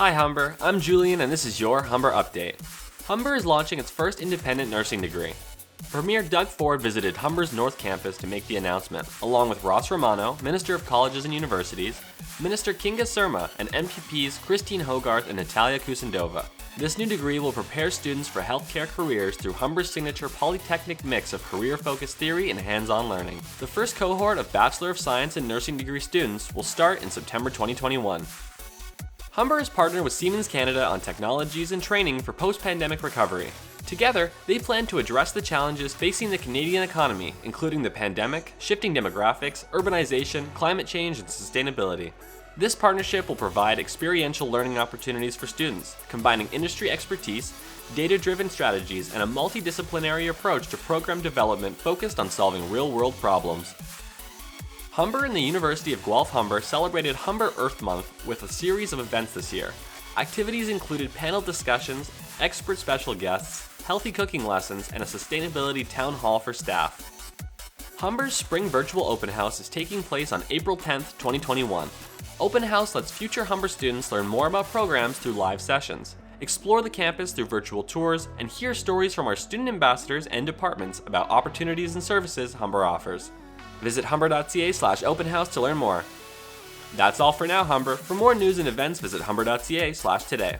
Hi Humber, I'm Julian and this is your Humber Update. Humber is launching its first independent nursing degree. Premier Doug Ford visited Humber's North Campus to make the announcement, along with Ross Romano, Minister of Colleges and Universities, Minister Kinga Surma, and MPPs Christine Hogarth and Natalia Kusendova. This new degree will prepare students for healthcare careers through Humber's signature Polytechnic mix of career-focused theory and hands-on learning. The first cohort of Bachelor of Science and nursing degree students will start in September 2021. Humber is partnered with Siemens Canada on technologies and training for post-pandemic recovery. Together, they plan to address the challenges facing the Canadian economy, including the pandemic, shifting demographics, urbanization, climate change, and sustainability. This partnership will provide experiential learning opportunities for students, combining industry expertise, data-driven strategies, and a multidisciplinary approach to program development focused on solving real-world problems. Humber and the University of Guelph-Humber celebrated Humber Earth Month with a series of events this year. Activities included panel discussions, expert special guests, healthy cooking lessons, and a sustainability town hall for staff. Humber's Spring Virtual Open House is taking place on April 10th, 2021. Open House lets future Humber students learn more about programs through live sessions, explore the campus through virtual tours, and hear stories from our student ambassadors and departments about opportunities and services Humber offers. Visit humber.ca/openhouse to learn more. That's all for now, Humber. For more news and events, visit humber.ca/today.